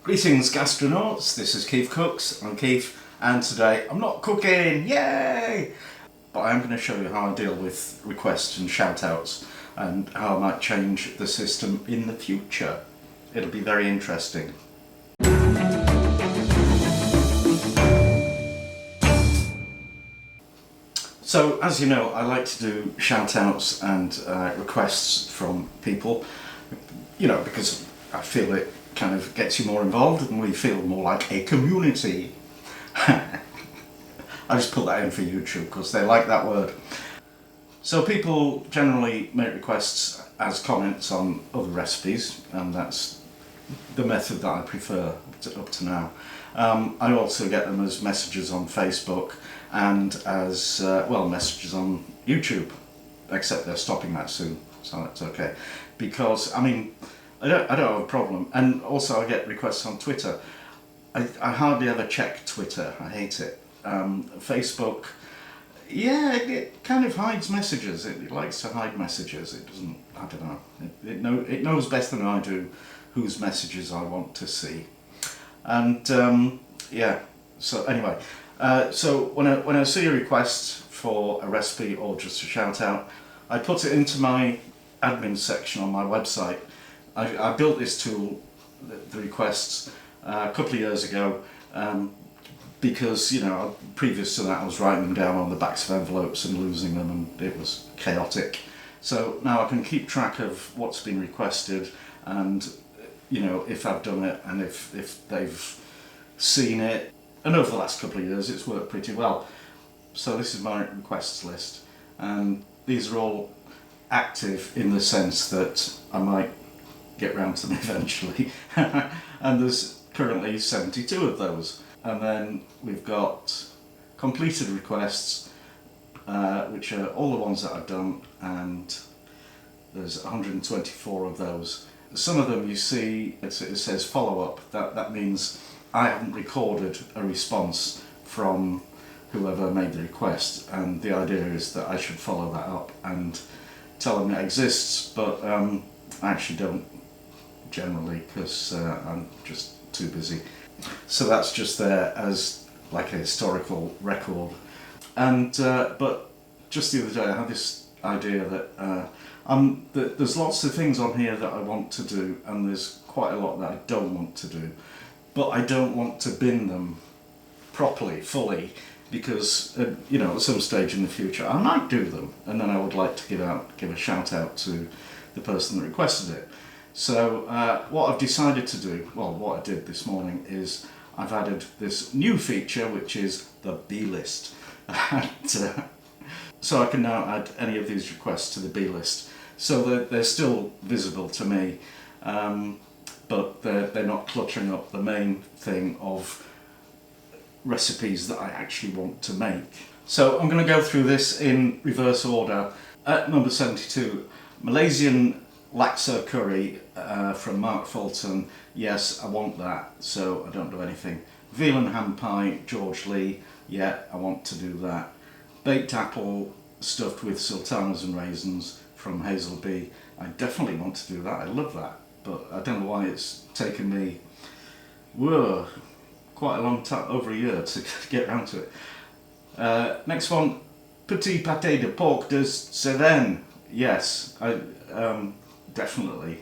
Greetings gastronauts, this is Keef Cooks, I'm Keef, and today I'm not cooking, yay! But I am going to show you how I deal with requests and shoutouts and how I might change the system in the future. It'll be very interesting. So, as you know, I like to do shout-outs and requests from people, because I feel it kind of gets you more involved and we feel more like a community. I just put that in for YouTube because they like that word. So people generally make requests as comments on other recipes, and that's the method that I prefer up to now. I also get them as messages on Facebook and as, messages on YouTube, except they're stopping that soon, so that's okay. Because, I don't have a problem, and also I get requests on Twitter. I hardly ever check Twitter, I hate it. Facebook, yeah, it kind of hides messages, it likes to hide messages, it doesn't, I don't know, it knows better than I do whose messages I want to see. And so anyway, so when I see a request for a recipe or just a shout out, I put it into my admin section on my website. I built this tool, the requests, a couple of years ago, because, previous to that I was writing them down on the backs of envelopes and losing them, and it was chaotic. So now I can keep track of what's been requested, and if I've done it and if they've seen it. And over the last couple of years it's worked pretty well. So this is my requests list, and these are all active in the sense that I might get round to them eventually. And there's currently 72 of those. And then we've got completed requests, which are all the ones that I've done, and there's 124 of those. Some of them you see, it says follow-up. That means I haven't recorded a response from whoever made the request, and the idea is that I should follow that up and tell them it exists, but I actually don't generally, because I'm just too busy. So that's just there as like a historical record. And but just the other day I had this idea that there's lots of things on here that I want to do, and there's quite a lot that I don't want to do, but I don't want to bin them properly, fully, because at some stage in the future I might do them, and then I would like to give a shout out to the person that requested it. So what I've decided to do, well, what I did this morning is I've added this new feature, which is the B list. So I can now add any of these requests to the B list. So they're still visible to me, but they're not cluttering up the main thing of recipes that I actually want to make. So I'm going to go through this in reverse order. At number 72, Malaysian laksa curry from Mark Fulton. Yes, I want that, so I don't do anything. Veal and ham pie, George Lee. Yeah, I want to do that. Baked apple stuffed with sultanas and raisins from Hazel Bee. I definitely want to do that. I love that, but I don't know why it's taken me quite a long time, over a year, to get around to it. Next one, petit pâté de porc de Cévennes. Yes, definitely.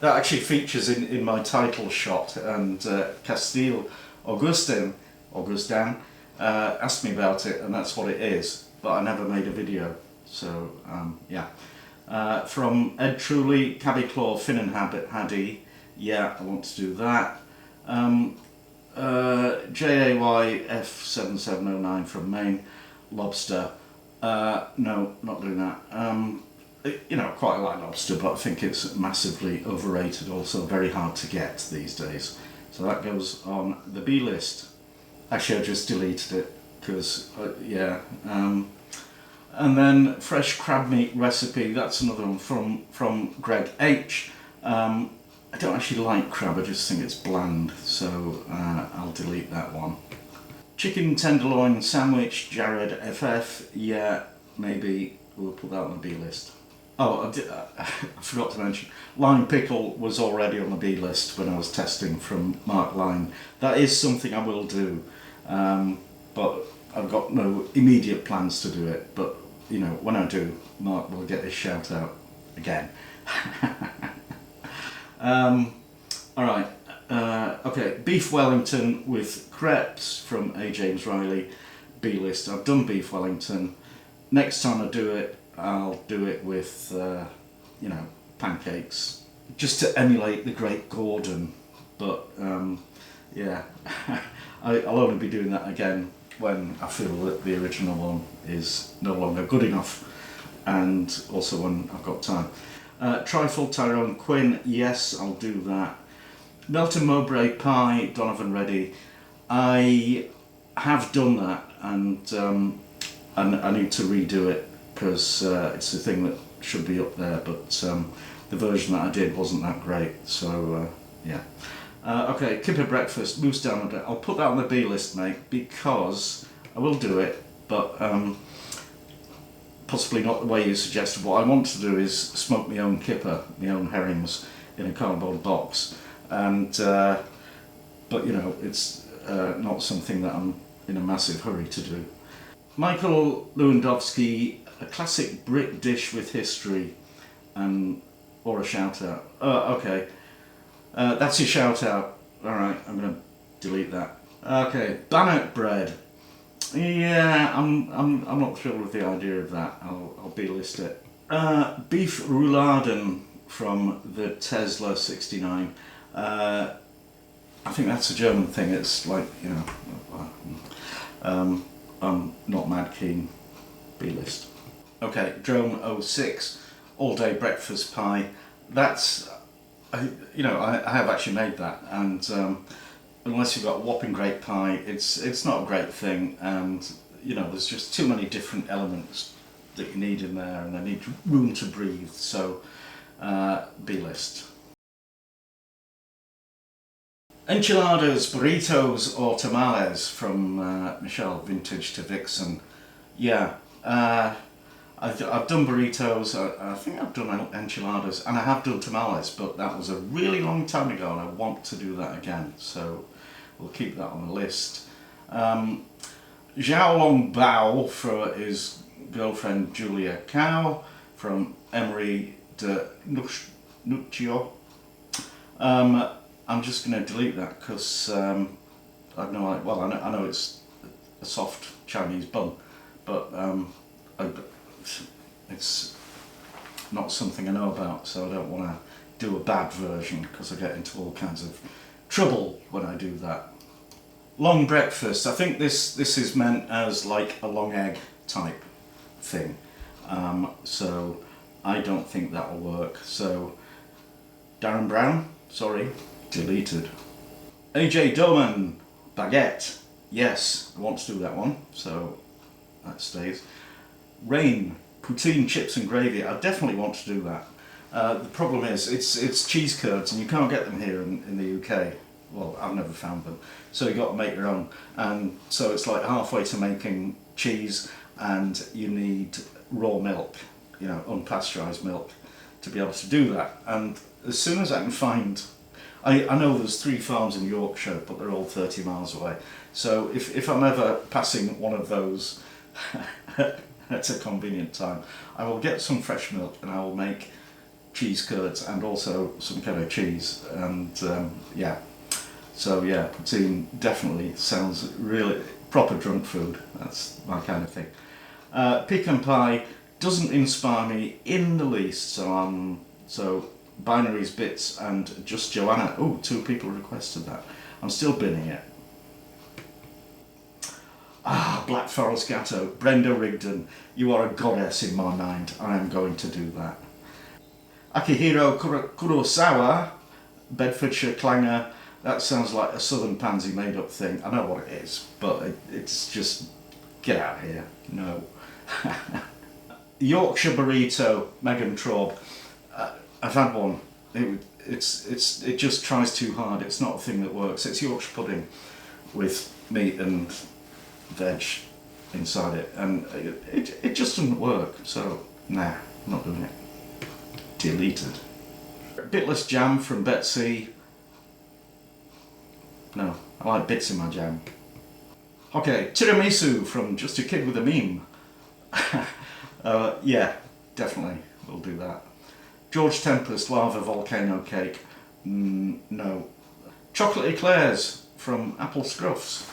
That actually features in my title shot, and Castile Augustin asked me about it, and that's what it is, but I never made a video, so yeah. From Ed Truly, Cabby Claw, Fin and Haddy, yeah, I want to do that. JAYF7709 from Maine, Lobster, no, not doing that. Quite like lobster, but I think it's massively overrated, also very hard to get these days. So that goes on the B list. Actually, I just deleted it, because, and then fresh crab meat recipe, that's another one from Greg H. I don't actually like crab, I just think it's bland, so I'll delete that one. Chicken tenderloin sandwich, Jared FF, yeah, maybe we'll put that on the B list. Oh, I forgot to mention, lime pickle was already on the B list when I was testing from Mark Line. That is something I will do, but I've got no immediate plans to do it. But you know, when I do, Mark will get his shout out again. All right. Okay, beef Wellington with crepes from A. James Riley, B list. I've done beef Wellington. Next time I do it, I'll do it with, you know, pancakes, just to emulate the Great Gordon. But yeah, I'll only be doing that again when I feel that the original one is no longer good enough, and also when I've got time. Trifle Tyrone Quinn, yes, I'll do that. Melton Mowbray pie, Donovan Reddy. I have done that, and I need to redo it because it's a thing that should be up there, but the version that I did wasn't that great, so yeah. Okay, kipper breakfast, mousse d'amande. I'll put that on the B list, mate, because I will do it, but possibly not the way you suggested. What I want to do is smoke my own kipper, my own herrings in a cardboard box, and but you know, it's not something that I'm in a massive hurry to do. Michael Lewandowski, a classic Brit dish with history, or a shout out. Okay, that's your shout out. All right, I'm gonna delete that. Okay, bannock bread. Yeah, I'm not thrilled with the idea of that. I'll B-list it. Beef rouladen from the Tesla 69. I think that's a German thing. It's like, you know, I'm not mad keen. B-list. Okay, Drone 06, all day breakfast pie. That's, you know, I have actually made that, and unless you've got whopping great pie, it's not a great thing, and you know, there's just too many different elements that you need in there, and they need room to breathe. So B-list. Enchiladas, burritos or tamales from Michelle, Vintage to Vixen. Yeah, I've done burritos, I think I've done enchiladas, and I have done tamales, but that was a really long time ago, and I want to do that again, so we'll keep that on the list. Zhao Long Bao for his girlfriend Julia Cow from Emery de Nuccio. I'm just going to delete that because I've no idea. Well, I know it's a soft Chinese bun, but it's not something I know about, so I don't want to do a bad version because I get into all kinds of trouble when I do that. Long breakfast. I think this is meant as like a long egg type thing, so I don't think that will work. So Darren Brown, sorry, deleted. AJ Doman, baguette. Yes, I want to do that one, so that stays. Rain, poutine, chips and gravy. I definitely want to do that. The problem is it's cheese curds, and you can't get them here in the UK. Well, I've never found them, so you've got to make your own, and so it's like halfway to making cheese, and you need raw milk, you know, unpasteurised milk, to be able to do that. And as soon as I can find, I know there's 3 farms in Yorkshire, but they're all 30 miles away, so if I'm ever passing one of those at a convenient time, I will get some fresh milk and I will make cheese curds and also some kind of cheese, and yeah. So yeah, poutine definitely sounds really proper drunk food. That's my kind of thing. Pecan pie doesn't inspire me in the least. So binaries, bits, and just Joanna. Oh, 2 people requested that. I'm still binning it. Black Forest Gatto, Brenda Rigdon. You are a goddess in my mind. I am going to do that. Akihiro Kurosawa, Bedfordshire clanger. That sounds like a Southern Pansy made-up thing. I know what it is, but it's just, get out of here. No. Yorkshire burrito, Megan Traub. I've had one. It just tries too hard. It's not a thing that works. It's Yorkshire pudding with meat and veg inside it, and it just doesn't work. So nah, I'm not doing it. deleted. Bitless jam from Betsy. No, I like bits in my jam. Okay, tiramisu from Just a Kid with a Meme. Yeah, definitely, we'll do that. George Tempest Lava Volcano Cake. No. Chocolate eclairs from Apple Scruffs.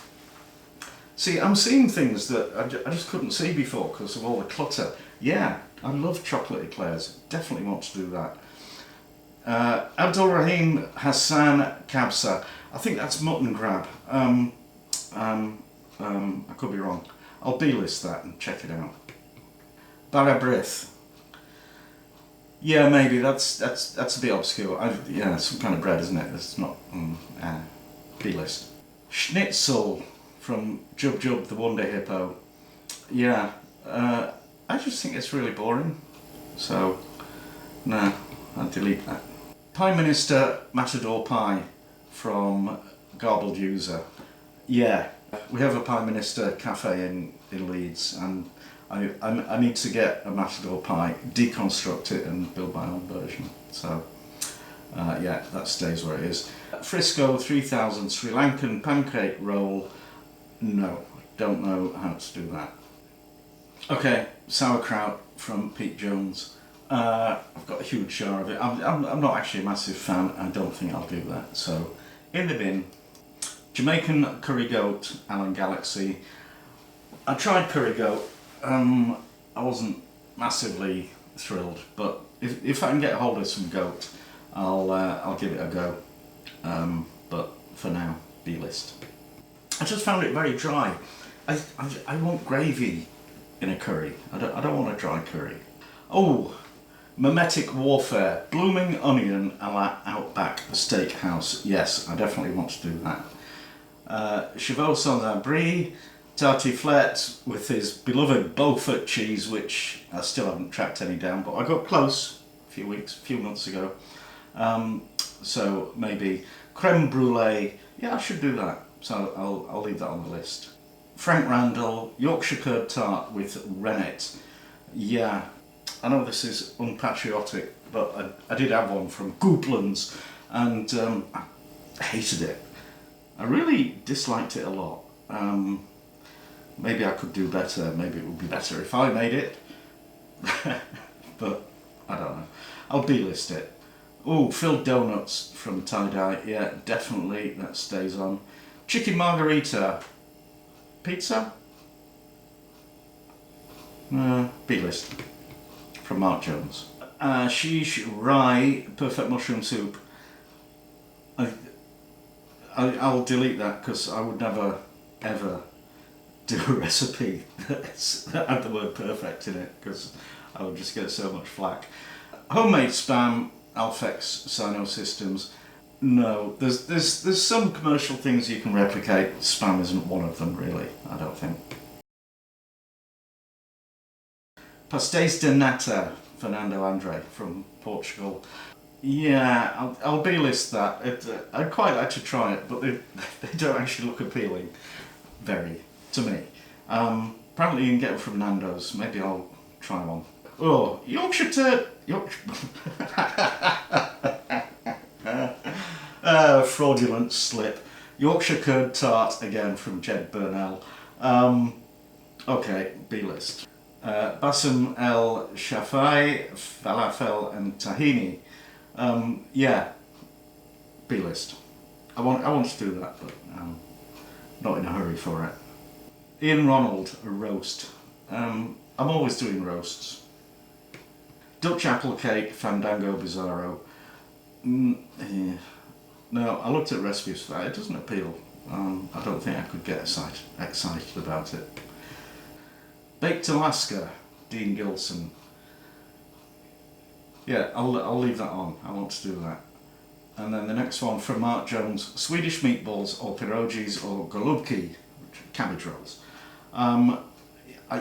See, I'm seeing things that I just couldn't see before because of all the clutter. Yeah, I love chocolate eclairs. Definitely want to do that. Abdul Rahim Hassan Kabsa. I think that's mutton grab. I could be wrong. I'll B-list that and check it out. Barabrith. Yeah, maybe that's a bit obscure. Yeah, some kind of bread, isn't it? It's not B-list. Schnitzel from Jub Jub the Wonder Hippo. Yeah, I just think it's really boring. So, no, I'll delete that. Prime Minister Matador Pie from Garbled User. Yeah, we have a Prime Minister cafe in Leeds, and I need to get a Matador pie, deconstruct it and build my own version. So yeah, that stays where it is. Frisco 3000 Sri Lankan pancake roll. No, don't know how to do that. Okay, sauerkraut from Pete Jones. I've got a huge jar of it. I'm not actually a massive fan. I don't think I'll do that. So in the bin. Jamaican curry goat, Alan Galaxy. I tried curry goat. I wasn't massively thrilled, but if I can get hold of some goat, I'll give it a go. But for now, B-list. I just found it very dry. I want gravy in a curry. I don't want a dry curry. Oh, mimetic warfare, blooming onion a la Outback Steakhouse. Yes, I definitely want to do that. Chevaux sans abri, tartiflette with his beloved Beaufort cheese, which I still haven't tracked any down, but I got close a few months ago. So maybe creme brulee. Yeah, I should do that. So I'll leave that on the list. Frank Randall, Yorkshire curd tart with rennet. Yeah, I know this is unpatriotic, but I did have one from Gooplands, and I hated it. I really disliked it a lot. Maybe I could do better. Maybe it would be better if I made it. But I don't know. I'll B-list it. Oh, filled donuts from Tie Dye. Yeah, definitely that stays on. Chicken margarita. Pizza? B-list. From Mark Jones. Sheesh rye perfect mushroom soup. I'll delete that because I would never ever do a recipe that had the word perfect in it because I would just get so much flack. Homemade spam, Alfex Sino Systems. No, there's some commercial things you can replicate. Spam isn't one of them really, I don't think. Pastéis de nata, Fernando Andre from Portugal. Yeah, I'll B-list that. I'd quite like to try it, but they don't actually look appealing, to me. Apparently you can get them from Nandos. Maybe I'll try one. Oh, Yorkshire turd. Fraudulent slip. Yorkshire curd tart again from Jed Burnell. Okay, B-list. Bassam El Shafai, falafel and tahini. Yeah, B-list. I want to do that, but not in a hurry for it. Ian Ronald, a roast. I'm always doing roasts. Dutch apple cake, Fandango Bizarro. No, I looked at recipes for that. It doesn't appeal. I don't think I could get excited about it. Baked Alaska, Dean Gilson. Yeah, I'll leave that on. I want to do that. And then the next one from Mark Jones, Swedish meatballs or pierogies or golubki, cabbage rolls.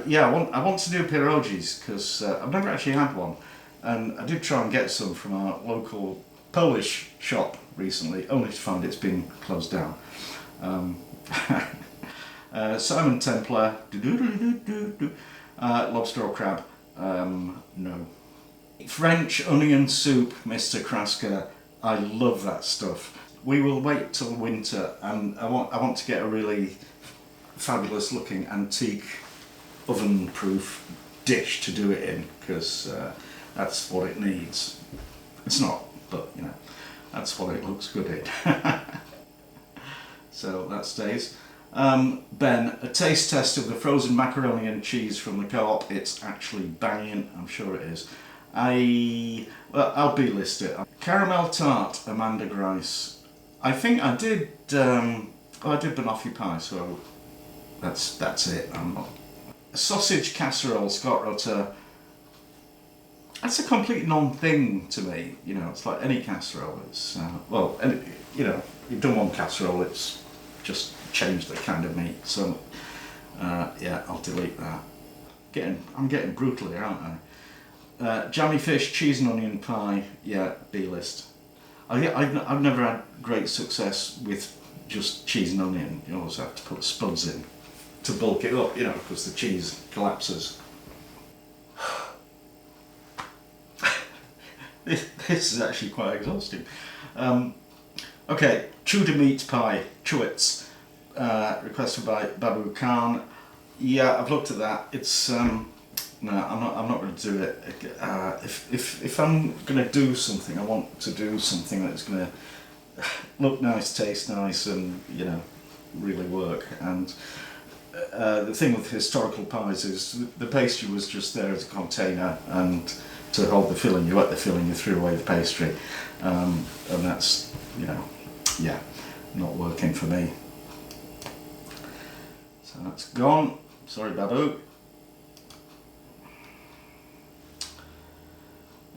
Yeah, I want to do pierogies because I've never actually had one, and I did try and get some from our local Polish shop recently, only to find it's been closed down. Simon Templar, lobster or crab, no. French onion soup, Mr. Krasker. I love that stuff. We will wait till winter, and I want to get a really fabulous looking antique oven-proof dish to do it in, because that's what it needs. It's not, but you know, that's what it looks good in. So that stays. Ben, a taste test of the frozen macaroni and cheese from the Co-op. It's actually banging, I'm sure it is. I'll B-list it. Caramel tart, Amanda Grice. I think I did, I did banoffee pie, so that's it. Sausage casserole, Scott Rutter. That's a complete non-thing to me. You know, it's like any casserole. It's well, and you know, you've done one casserole. It's just changed the kind of meat. So yeah, I'll delete that. I'm getting brutal here, aren't I? Jammy fish, cheese and onion pie. Yeah, B-list. I've never had great success with just cheese and onion. You always have to put spuds in to bulk it up, you know, because the cheese collapses. This is actually quite exhausting. Okay, Tudor meat pie, Chewits, requested by Babu Khan. Yeah, I've looked at that. It's no, I'm not going to do it. If I'm going to do something, I want to do something that's going to look nice, taste nice, and you know, really work. And the thing with historical pies is the pastry was just there as a container, and to hold the filling, you ate the filling, you threw away the pastry, and that's, you know, yeah, not working for me. So that's gone. Sorry, Babu.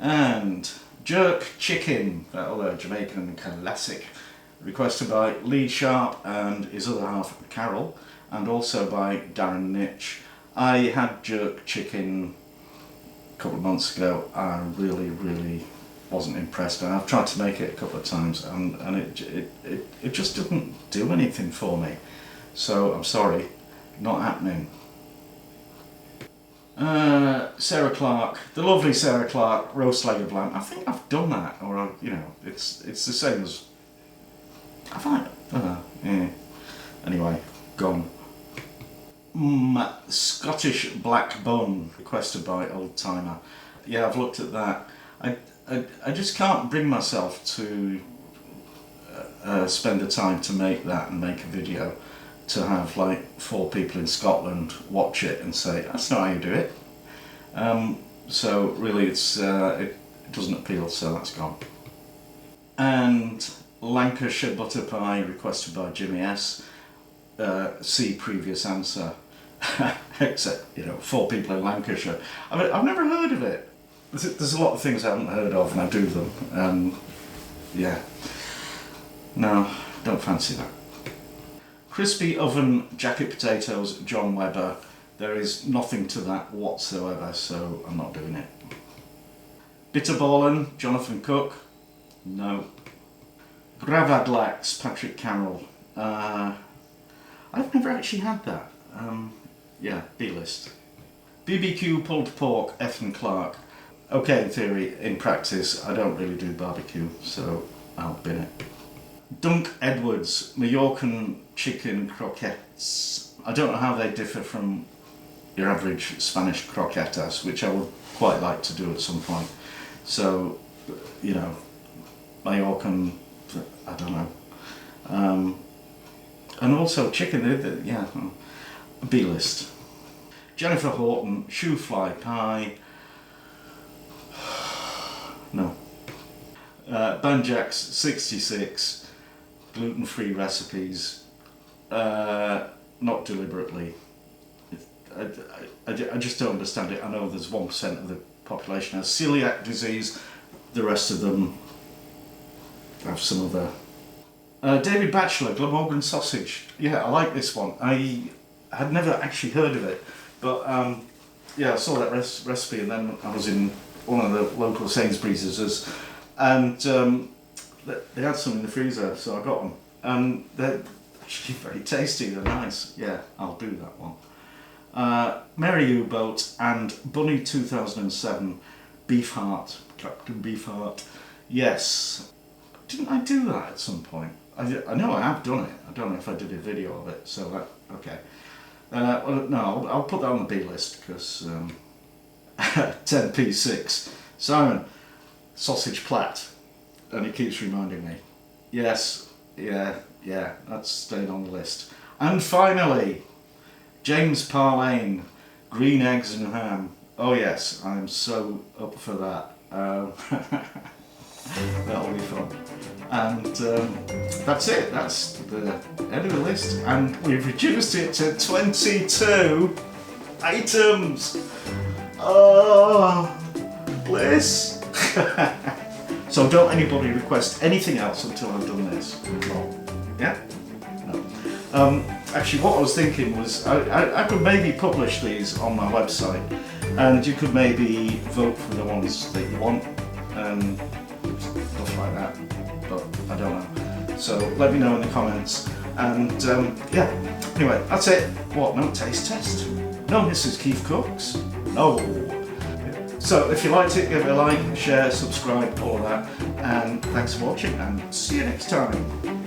And jerk chicken, that Jamaican classic, requested by Lee Sharp and his other half, Carol, and also by Darren Nitch. I had jerk chicken a couple of months ago. I really wasn't impressed, and I've tried to make it a couple of times, and it just didn't do anything for me. So I'm sorry, not happening. Sarah Clark, the lovely Sarah Clark, roast leg of lamb. I think I've done that, or you know, it's the same as. Have I? Yeah. Anyway, gone. Scottish black bun, requested by Old Timer. Yeah, I've looked at that. I just can't bring myself to spend the time to make that and make a video, to have like 4 people in Scotland watch it and say, that's not how you do it. So really it doesn't appeal, so that's gone. And Lancashire butter pie, requested by Jimmy S. See previous answer. Except, you know, 4 people in Lancashire. I mean, I've never heard of it. There's a lot of things I haven't heard of, and I do them. Yeah. No, don't fancy that. Crispy oven jacket potatoes, John Webber. There is nothing to that whatsoever, so I'm not doing it. Bitterballen, Jonathan Cook. No. Gravadlax, Patrick Carroll. I've never actually had that. Yeah, B-list. BBQ pulled pork, Ethan Clark. Okay, in theory, in practice, I don't really do barbecue, so I'll bin it. Dunk Edwards, Mallorcan chicken croquettes. I don't know how they differ from your average Spanish croquettes, which I would quite like to do at some point. So, you know, Mallorcan, I don't know. And also chicken, yeah, B-list. Jennifer Horton, shoe fly pie. No. Banjax 66, gluten-free recipes. Not deliberately. I just don't understand it. I know there's 1% of the population has celiac disease. The rest of them have some other. David Bachelor, Glamorgan sausage. Yeah, I like this one. I had never actually heard of it, but yeah, I saw that recipe, and then I was in one of the local Sainsbury's, and they had some in the freezer, so I got them, and they're actually very tasty. They're nice. Yeah, I'll do that one. Mary U-Boat and Bunny 2007, Beef Heart, Captain Beefheart. Yes. Didn't I do that at some point? I know I have done it. I don't know if I did a video of it, so that, okay. Well, no, I'll put that on the B list, because 10p6. Simon, sausage plat. And he keeps reminding me. Yes, yeah, that's staying on the list. And finally, James Parlane, green eggs and ham. Oh yes, I'm so up for that. That'll be fun. And that's it, that's the end of the list. And we've reduced it to 22 items. Oh, bliss. So don't anybody request anything else until I've done this. Yeah? No. Actually, what I was thinking was I could maybe publish these on my website, and you could maybe vote for the ones that you want and stuff like that, but I don't know. So let me know in the comments, and yeah, anyway, that's it. What, no taste test? No, Mrs. Keef Cooks? No. So if you liked it, give it a like, share, subscribe, all of that, and thanks for watching, and see you next time.